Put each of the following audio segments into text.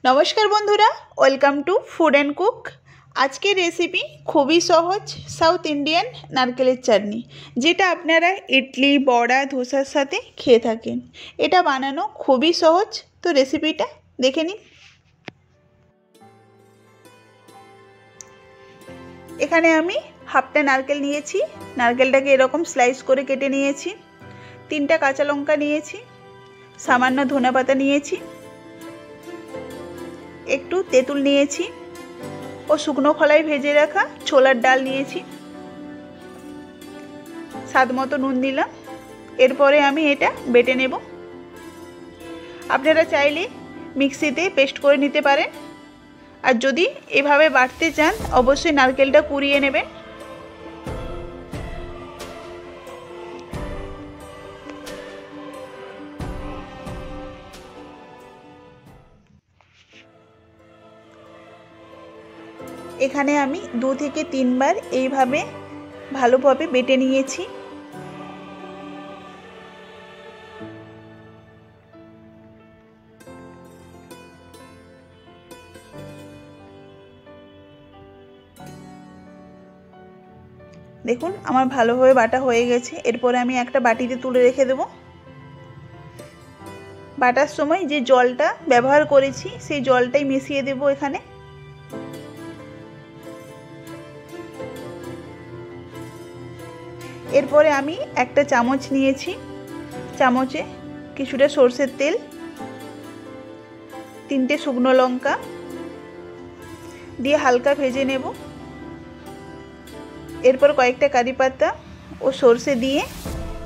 नमस्कार बंधुरा welcome to food and cook. आज के रेसिपि खूबी सहज साउथ इंडियन नारकेलेर चाटनी जेटा आपनारा इडली बड़ा धोसार साथे खेये थाकेन। एटा बानानो खूबी सहज, तो रेसिपिटा देखे निन। एखाने आमी हाफटा नारकेल नियेछि, नारकेलटाके एरकम स्लाइस करे केटे नियेछि, 3टा काँचा लंका नियेछि, सामान्य धनेपाता नियेछि, एकटू तेतुल नियेछि और शुकनो खलाई भेजे रखा छोलार डाल नियेछि, स्वाद मतो नुन दिलाम। एरपरे आमी एटा बेटे नेब। आपनारा चाइले मिक्सिते पेस्ट करे निते पारेन, और जदि एभावे बाटते चान अवश्यई नारकेलटा कुड़िए नेबेन। एखाने आमी 2 থেকে 3 বার এইভাবে ভালোভাবে বেটে নিয়েছি। দেখুন আমার ভালোভাবে বাটা হয়ে গেছে। এরপরে আমি একটা বাটিতে তুলে রেখে দেব। বাটার সময় যে জলটা ব্যবহার করেছি সেই জলটাই মিশিয়ে দেব এখানে। এরপরে আমি একটা চামচ নিয়েছি, চামচে কিছুটা সরষের তেল, 3টে শুকনো লঙ্কা দিয়ে হালকা ভেজে নেব। এরপর কয়েকটা কারি পাতা ও সরষে দিয়ে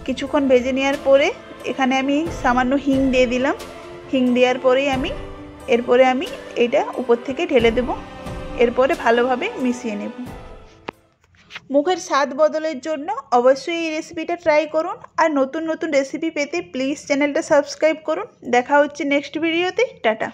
কিছুক্ষণ ভেজে নেওয়ার পরে এখানে আমি সামান্য হিং দিয়ে দিলাম। হিং দেওয়ার পরেই এরপরে আমি এটা উপর থেকে ঢেলে দেব। এরপরে ভালোভাবে মিশিয়ে নেব। মুখের স্বাদ বদলের জন্য অবশ্যই এই রেসিপিটা ট্রাই করুন। আর নতুন নতুন রেসিপি পেতে প্লিজ চ্যানেলটা সাবস্ক্রাইব করুন। দেখা হচ্ছে নেক্সট ভিডিওতে। টাটা।